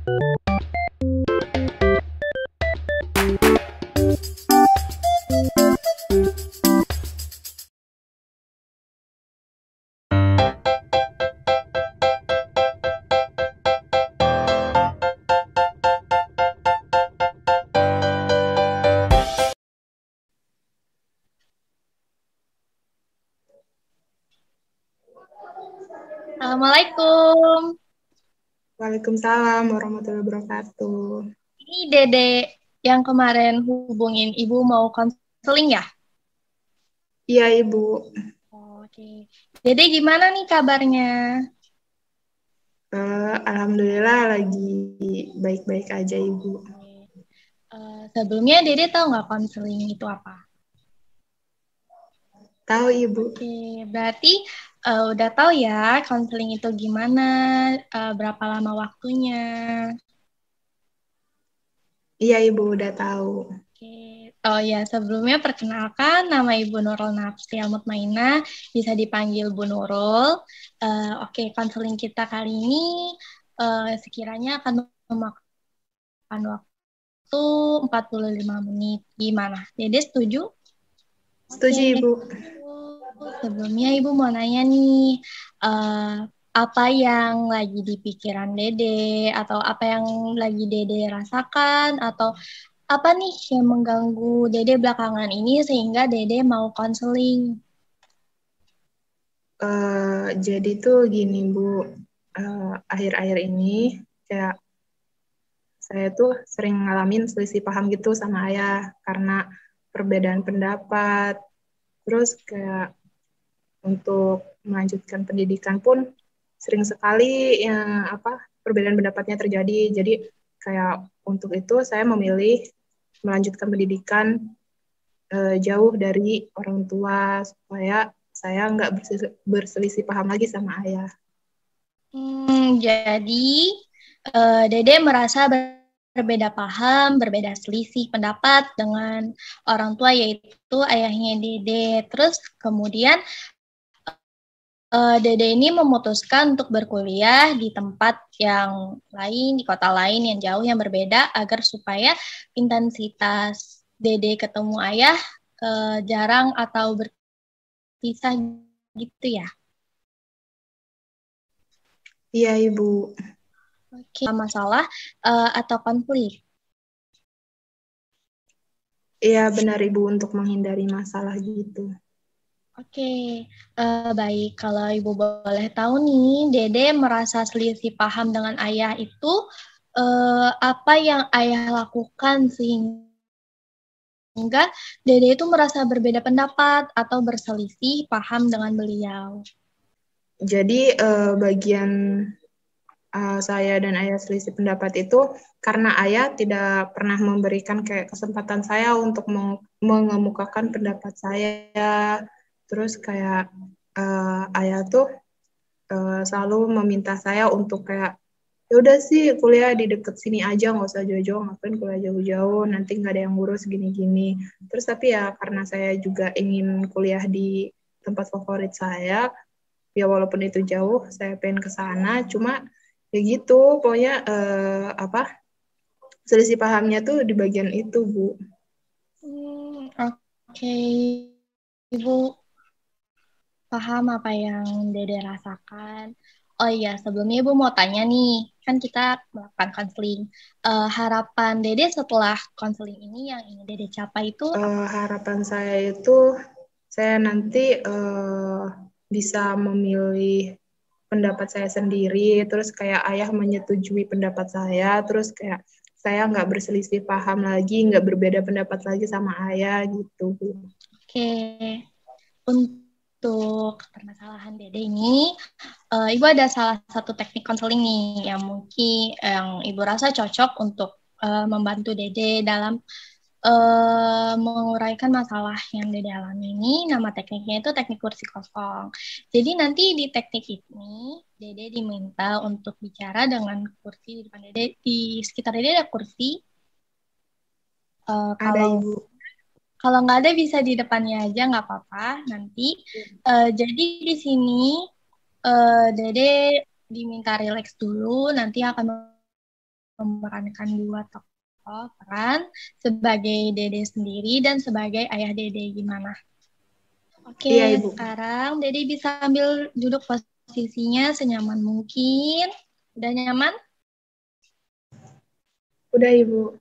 Assalamualaikum. Waalaikumsalam warahmatullahi wabarakatuh. Ini Dede yang kemarin hubungin Ibu mau konseling ya? Iya, Ibu. Oke. Dede gimana nih kabarnya? Alhamdulillah lagi baik-baik aja, Ibu. Sebelumnya Dede tahu nggak konseling itu apa? Tahu, Ibu? Oke, berarti udah tahu ya konseling itu gimana, berapa lama waktunya. Iya, Ibu udah tahu. Oke. Oh ya, sebelumnya perkenalkan nama Ibu Nurul Nafsi Mutmainah, bisa dipanggil Bu Nurul. Oke, konseling kita kali ini sekiranya akan memakan waktu 45 menit. Gimana? Dede setuju? Oke, Setuju, Ibu. sebelumnya Ibu mau nanya nih, apa yang lagi di pikiran Dede, atau apa yang lagi Dede rasakan, atau apa nih yang mengganggu Dede belakangan ini sehingga Dede mau konseling? Jadi tuh gini, Bu. Akhir-akhir ini kayak saya tuh sering ngalamin selisih paham gitu sama ayah karena perbedaan pendapat. Terus kayak untuk melanjutkan pendidikan pun sering sekali ya apa perbedaan pendapatnya terjadi. Jadi kayak untuk itu saya memilih melanjutkan pendidikan jauh dari orang tua supaya saya nggak berselisih paham lagi sama ayah. Jadi Dede merasa berbeda paham, berbeda selisih pendapat dengan orang tua yaitu ayahnya Dede. Terus kemudian Dede ini memutuskan untuk berkuliah di tempat yang lain, di kota lain yang jauh yang berbeda agar supaya intensitas Dede ketemu ayah jarang atau berpisah gitu ya. Iya, Ibu. Oke, masalah atau konflik. Iya, benar, Ibu, untuk menghindari masalah gitu. Oke, baik. Kalau Ibu boleh tahu nih, Dede merasa selisih paham dengan ayah itu apa yang ayah lakukan sehingga Dede itu merasa berbeda pendapat atau berselisih paham dengan beliau. Jadi bagian saya dan ayah selisih pendapat itu karena ayah tidak pernah memberikan kayak kesempatan saya untuk mengemukakan pendapat saya. Terus kayak ayah tuh selalu meminta saya untuk kayak ya udah sih kuliah di deket sini aja, nggak usah jauh-jauh, ngapain kuliah jauh-jauh, nanti nggak ada yang ngurus gini-gini. Terus tapi ya karena saya juga ingin kuliah di tempat favorit saya, ya walaupun itu jauh, saya pengen ke sana, cuma ya gitu, pokoknya apa selisih pahamnya tuh di bagian itu, Bu. Oke, Ibu paham apa yang Dede rasakan. Oh iya, sebelumnya Ibu mau tanya nih, kan kita melakukan konseling. Harapan Dede setelah konseling ini yang ingin Dede capai itu Harapan saya itu saya nanti bisa memilih pendapat saya sendiri, terus kayak ayah menyetujui pendapat saya, terus kayak saya nggak berselisih paham lagi, nggak berbeda pendapat lagi sama ayah gitu, Bu. oke. Untuk permasalahan Dede ini, Ibu ada salah satu teknik konseling nih yang mungkin yang Ibu rasa cocok untuk membantu Dede dalam menguraikan masalah yang Dede alami ini. Nama tekniknya itu teknik kursi kosong. Jadi nanti di teknik ini Dede diminta untuk bicara dengan kursi di depan Dede. Di sekitar Dede ada kursi. Ada, Kalau Ibu. kalau nggak ada bisa di depannya aja nggak apa-apa nanti. Jadi di sini Dede diminta relax dulu, nanti akan memerankan dua tokoh peran sebagai Dede sendiri dan sebagai ayah Dede. Gimana? Oke, Iya, Ibu. sekarang Dede bisa ambil duduk posisinya senyaman mungkin. Udah nyaman? Udah, Ibu.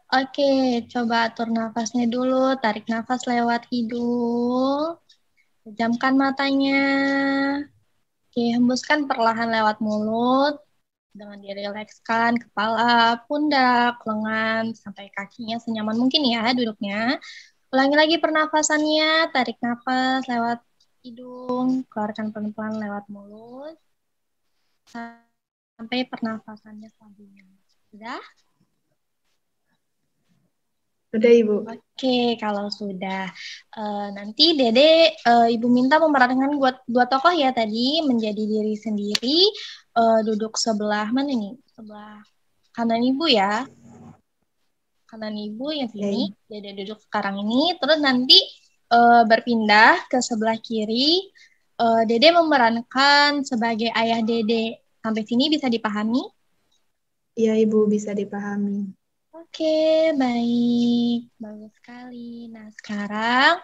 Oke, coba atur nafasnya dulu. Tarik nafas lewat hidung. Pejamkan matanya. Oke, hembuskan perlahan lewat mulut. Dengan dirilekskan kepala, pundak, lengan, sampai kakinya senyaman mungkin ya duduknya. Ulangi lagi pernafasannya. Tarik nafas lewat hidung. Keluarkan pelan-pelan lewat mulut. Sampai pernafasannya stabil. Sudah? Udah, Ibu. Oke, kalau sudah. Nanti Dede, Ibu minta memerankan dua tokoh ya tadi, menjadi diri sendiri, duduk sebelah mana nih? Sebelah kanan Ibu ya. Kanan Ibu yang Ya, sini, Ibu. Dede duduk sekarang ini. Terus nanti berpindah ke sebelah kiri, Dede memerankan sebagai ayah Dede. Sampai sini bisa dipahami? Iya, Ibu, bisa dipahami. Oke, baik. Bagus sekali. Nah, sekarang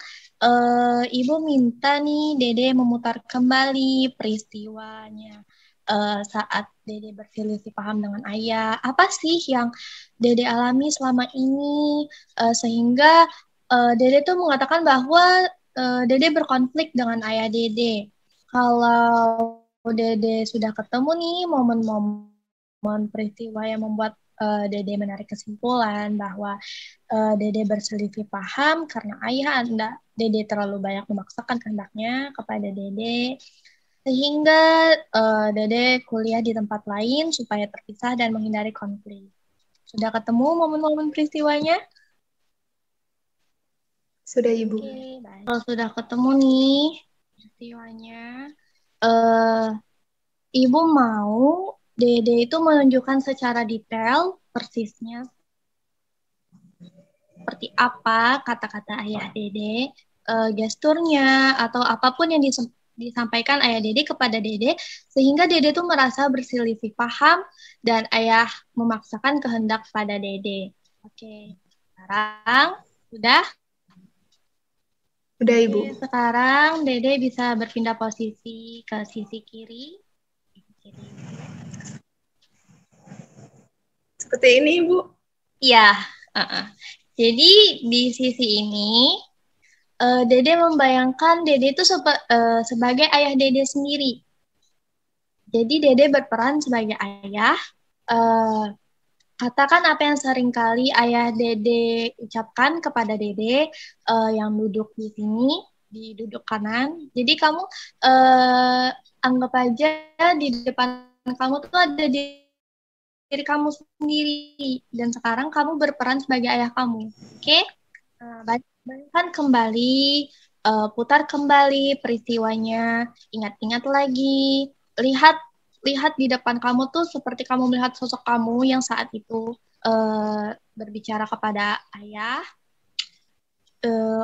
Ibu minta nih Dede memutar kembali peristiwanya saat Dede berselisih paham dengan ayah. Apa sih yang Dede alami selama ini sehingga Dede tuh mengatakan bahwa Dede berkonflik dengan ayah Dede. Kalau Dede sudah ketemu nih momen-momen peristiwa yang membuat Dede menarik kesimpulan bahwa Dede berselisih paham karena ayah Anda Dede terlalu banyak memaksakan kehendaknya kepada Dede sehingga Dede kuliah di tempat lain supaya terpisah dan menghindari konflik. Sudah ketemu momen-momen peristiwanya? Sudah, Ibu. Oke, baik. Kalau sudah ketemu nih peristiwanya, eh, Ibu mau Dede itu menunjukkan secara detail persisnya seperti apa kata-kata ayah Dede, gesturnya, atau apapun yang disampaikan ayah Dede kepada Dede, sehingga Dede tuh merasa berselisih paham dan ayah memaksakan kehendak pada Dede. Oke, sekarang sudah? Udah, Ibu. Oke, sekarang Dede bisa berpindah posisi ke sisi kiri. Seperti ini, Ibu. Iya, jadi di sisi ini Dede membayangkan Dede itu sebagai ayah Dede sendiri. Jadi Dede berperan sebagai ayah. Uh, Katakan apa yang seringkali ayah Dede ucapkan kepada Dede yang duduk di sini, di duduk kanan. Jadi kamu anggap aja di depan kamu tuh ada diri kamu sendiri. Dan sekarang kamu berperan sebagai ayah kamu. Oke? Bayangkan kembali, putar kembali peristiwanya, ingat-ingat lagi, lihat lihat di depan kamu tuh seperti kamu melihat sosok kamu yang saat itu berbicara kepada ayah.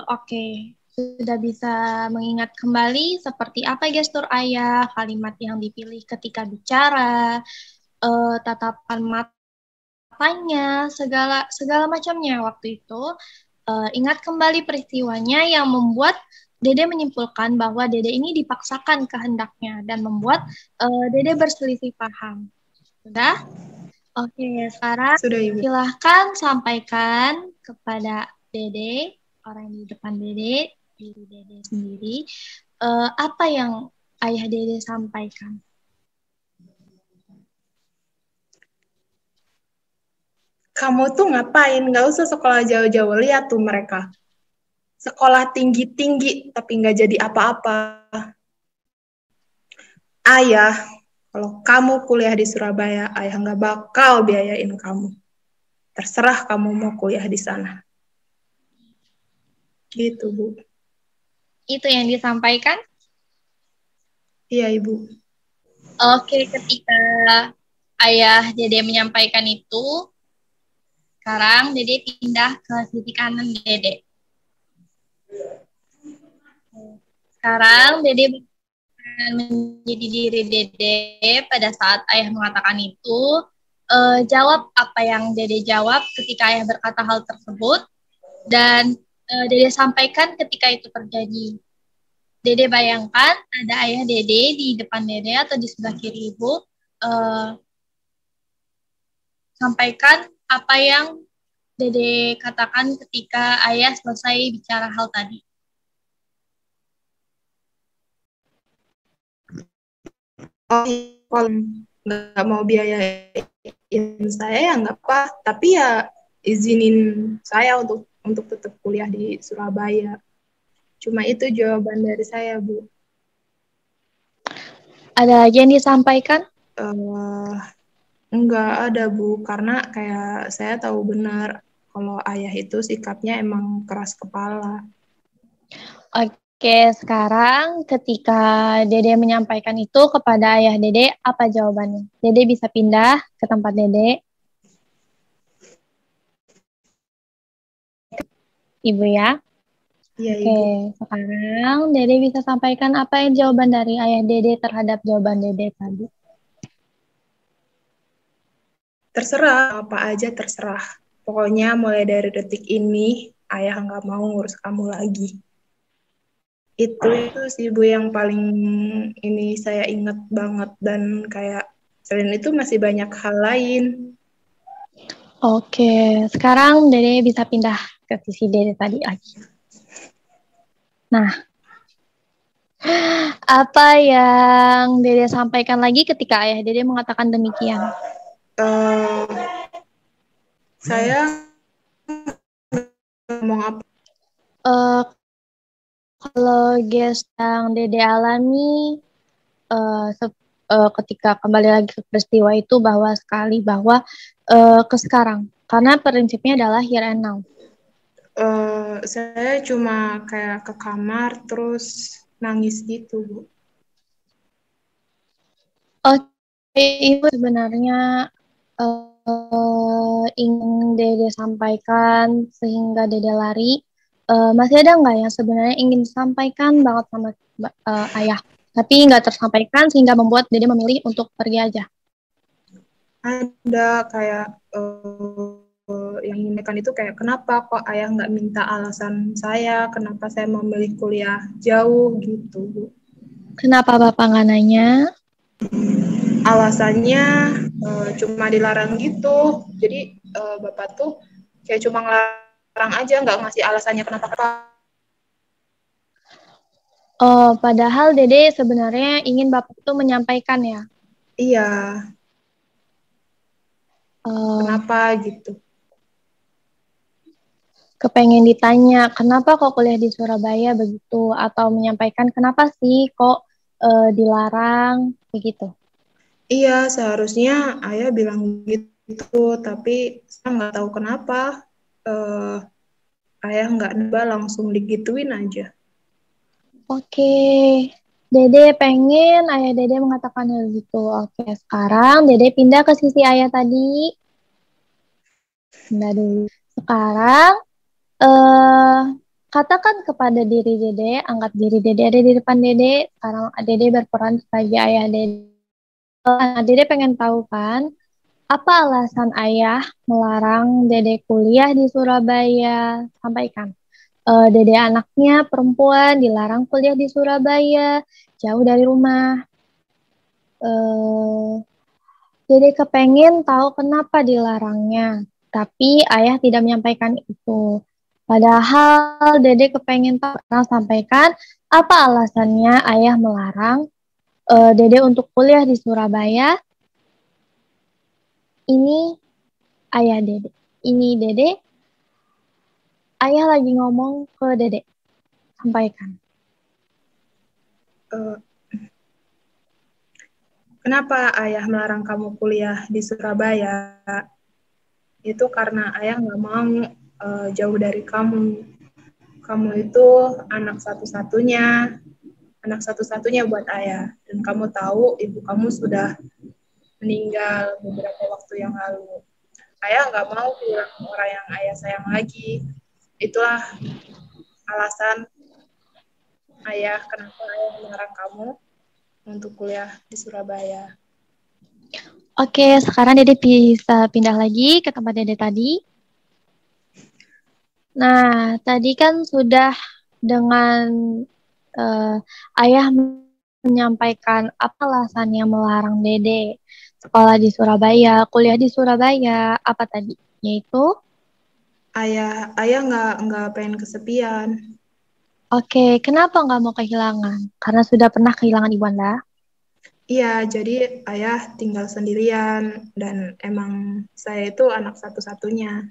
Oke, sudah bisa mengingat kembali seperti apa gestur ayah, kalimat yang dipilih ketika bicara, tatapan matanya, segala segala macamnya waktu itu. Ingat kembali peristiwanya yang membuat Dede menyimpulkan bahwa Dede ini dipaksakan kehendaknya dan membuat Dede berselisih paham. Sudah? Oke, sekarang Sudah, Ibu. silahkan sampaikan kepada Dede, orang di depan Dede, diri Dede sendiri, apa yang ayah Dede sampaikan. Kamu tuh ngapain? Nggak usah sekolah jauh-jauh. Lihat tuh mereka. Sekolah tinggi-tinggi, tapi nggak jadi apa-apa. Ayah, kalau kamu kuliah di Surabaya, ayah nggak bakal biayain kamu. Terserah kamu mau kuliah di sana. Gitu, Bu. Itu yang disampaikan? Iya, Ibu. Oke, ketika ayah Dede menyampaikan itu, sekarang Dede pindah ke sisi kanan Dede. Sekarang Dede menjadi diri Dede pada saat ayah mengatakan itu, jawab apa yang Dede jawab ketika ayah berkata hal tersebut, dan Dede sampaikan ketika itu terjadi. Dede bayangkan ada ayah Dede di depan Dede atau di sebelah kiri ibu, sampaikan apa yang Dede katakan ketika ayah selesai bicara hal tadi. Oh, kalau nggak mau biayain saya ya nggak apa, tapi ya izinin saya untuk tetap kuliah di Surabaya. Cuma itu jawaban dari saya, Bu. Ada lagi yang disampaikan? Enggak ada, Bu, karena kayak saya tahu benar kalau ayah itu sikapnya emang keras kepala. Oke, sekarang ketika Dede menyampaikan itu kepada ayah Dede, apa jawabannya? Dede bisa pindah ke tempat Dede. Ibu ya. Iya, Oke, Ibu. sekarang Dede bisa sampaikan apa yang jawaban dari ayah Dede terhadap jawaban Dede tadi. Terserah, apa aja terserah. Pokoknya mulai dari detik ini, ayah nggak mau ngurus kamu lagi. Itu sih, Bu, yang paling ini saya ingat banget. Dan kayak selain itu masih banyak hal lain. Oke, sekarang Dede bisa pindah ke sisi Dede tadi lagi. Nah, apa yang Dede sampaikan lagi ketika ayah Dede mengatakan demikian? Saya ngomong apa? Kalau guys yang Dede alami ketika kembali lagi ke peristiwa itu bahwa ke sekarang, karena prinsipnya adalah here and now. Saya cuma kayak ke kamar terus nangis gitu, Bu. Oke, Ibu sebenarnya ingin Dede sampaikan sehingga Dede lari. Masih ada nggak yang sebenarnya ingin disampaikan banget sama ayah, tapi nggak tersampaikan sehingga membuat Dede memilih untuk pergi aja? Ada kayak yang menanyakan itu kayak kenapa kok ayah nggak minta alasan saya, kenapa saya memilih kuliah jauh gitu, Bu. Kenapa Bapak nggak nanya? Alasannya cuma dilarang gitu. Jadi Bapak tuh kayak cuma ngelarang aja, nggak ngasih alasannya kenapa. Padahal Dede sebenarnya ingin Bapak itu menyampaikan ya. Iya, Uh, kenapa gitu. Kepengen ditanya kenapa kok kuliah di Surabaya begitu, atau menyampaikan kenapa sih kok dilarang begitu. Iya, seharusnya ayah bilang gitu, tapi saya nggak tahu kenapa ayah nggak neba langsung digituin aja. Oke, Dede pengen ayah Dede mengatakan hal gitu. Oke, sekarang Dede pindah ke sisi ayah tadi. Pindah dulu. Sekarang eh katakan kepada diri Dede, angkat diri Dede ada di depan Dede. Sekarang Dede berperan sebagai ayah Dede. Dede pengen tahu kan, apa alasan ayah melarang Dede kuliah di Surabaya? Sampaikan. Dede anaknya perempuan dilarang kuliah di Surabaya, jauh dari rumah. Eh, Dede kepengen tahu kenapa dilarangnya, tapi ayah tidak menyampaikan itu. Padahal Dede kepengen tahu, sampaikan apa alasannya ayah melarang Dede untuk kuliah di Surabaya. Ini ayah Dede. Ini Dede. Ayah lagi ngomong ke Dede. Sampaikan. Kenapa ayah melarang kamu kuliah di Surabaya? Itu karena ayah nggak mau jauh dari kamu. Kamu itu anak satu-satunya buat ayah. Dan kamu tahu ibu kamu sudah meninggal beberapa waktu yang lalu. Ayah nggak mau kehilangan orang yang ayah sayang lagi. Itulah alasan ayah kenapa ayah melarang kamu untuk kuliah di Surabaya. Oke, sekarang Dede bisa pindah lagi ke tempat Dede tadi. Nah, tadi kan sudah dengan eh, ayah menyampaikan apa alasannya melarang Dede sekolah di Surabaya, kuliah di Surabaya, apa tadi? Yaitu, Ayah nggak pengen kesepian. oke, kenapa nggak mau kehilangan? Karena sudah pernah kehilangan ibunda. Iya, jadi ayah tinggal sendirian dan emang saya itu anak satu-satunya.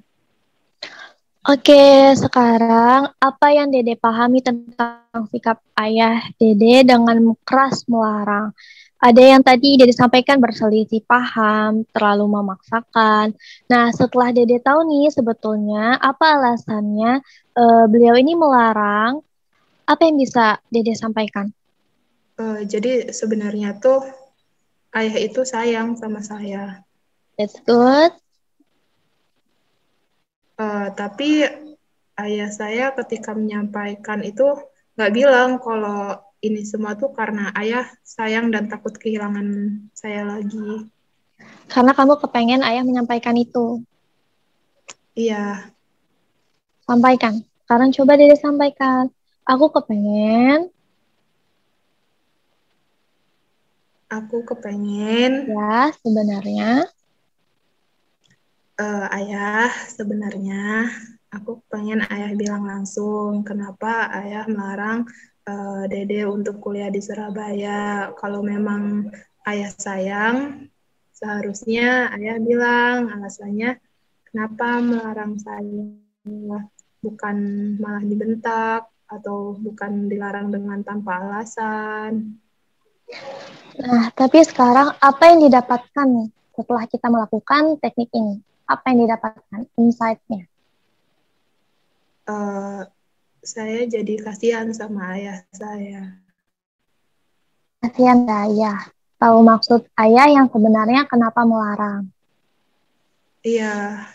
Oke, sekarang apa yang Dede pahami tentang sikap ayah Dede dengan keras melarang? Ada yang tadi Dede sampaikan berselisih paham, terlalu memaksakan. Nah, setelah Dede tahu nih sebetulnya apa alasannya beliau ini melarang, apa yang bisa Dede sampaikan? Jadi sebenarnya tuh ayah itu sayang sama saya. That's good. Tapi ayah saya ketika menyampaikan itu nggak bilang kalau ini semua tuh karena ayah sayang dan takut kehilangan saya lagi. Karena kamu kepengen ayah menyampaikan itu. Iya, Sampaikan. Sekarang coba Dede sampaikan. Aku kepengen, aku kepengen ya sebenarnya. ayah sebenarnya aku pengen ayah bilang langsung kenapa ayah melarang Dede untuk kuliah di Surabaya. Kalau memang ayah sayang, seharusnya ayah bilang alasannya kenapa melarang saya, bukan malah dibentak atau bukan dilarang dengan tanpa alasan. Nah, tapi sekarang apa yang didapatkan nih setelah kita melakukan teknik ini? Apa yang didapatkan? Insight-nya. Eh, saya jadi kasihan sama ayah saya. Kasihan ya, ayah. Tahu maksud ayah yang sebenarnya kenapa melarang. Iya,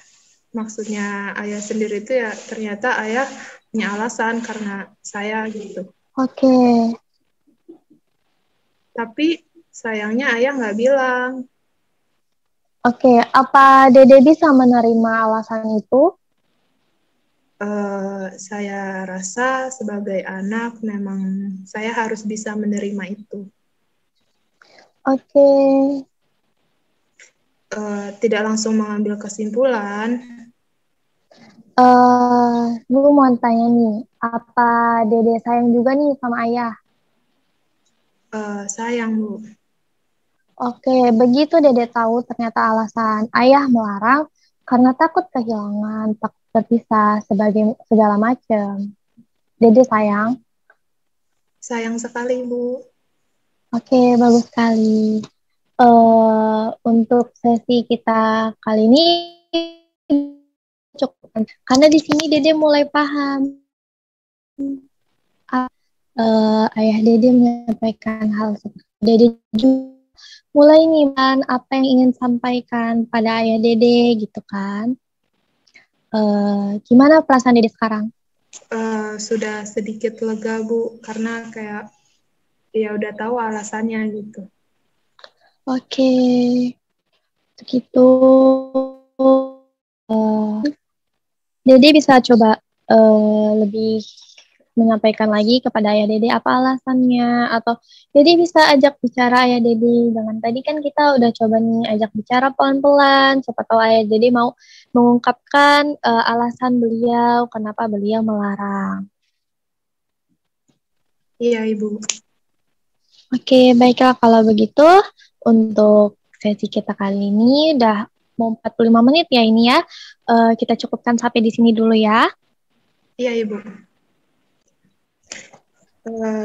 maksudnya ayah sendiri itu ya ternyata ayah punya alasan karena saya gitu. Oke, Tapi sayangnya ayah nggak bilang. oke. Apa Dede bisa menerima alasan itu? Saya rasa sebagai anak memang saya harus bisa menerima itu. Oke. Tidak langsung mengambil kesimpulan. Bu mau tanya nih, apa Dede sayang juga nih sama ayah? Sayang Bu. Oke, begitu Dede tahu ternyata alasan ayah melarang karena takut kehilangan, takut terpisah, sebagai segala macam. Dede sayang. Sayang sekali Bu. Oke, bagus sekali. Untuk sesi kita kali ini cukup, karena di sini Dede mulai paham. Ayah Dede menyampaikan hal seperti Dede juga mulai nih kan apa yang ingin sampaikan pada ayah Dede gitu kan. Gimana perasaan Dede sekarang? Sudah sedikit lega Bu karena kayak ya udah tahu alasannya gitu. Oke, begitu. Dede bisa coba lebih menyampaikan lagi kepada ayah Dede apa alasannya, atau Dede bisa ajak bicara ayah Dede dengan tadi kan kita udah coba nih ajak bicara pelan-pelan, siapa tahu ayah Dede mau mengungkapkan alasan beliau kenapa beliau melarang. Iya Ibu. Oke, baiklah kalau begitu untuk sesi kita kali ini udah mau 45 menit ya ini ya. Kita cukupkan sampai di sini dulu ya. Iya Ibu.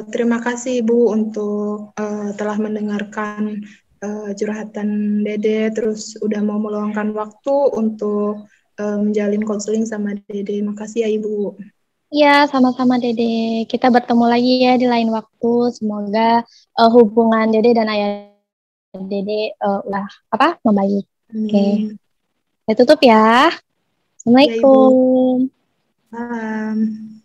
Terima kasih Ibu untuk telah mendengarkan curhatan Dede, terus udah mau meluangkan waktu untuk menjalin konseling sama Dede. Makasih ya Ibu. Ya, sama-sama Dede. Kita bertemu lagi ya di lain waktu. Semoga hubungan Dede dan ayah Dede udah apa membaik. Oke, Amin. saya tutup ya. Ya Ibu. Assalamualaikum. Salam.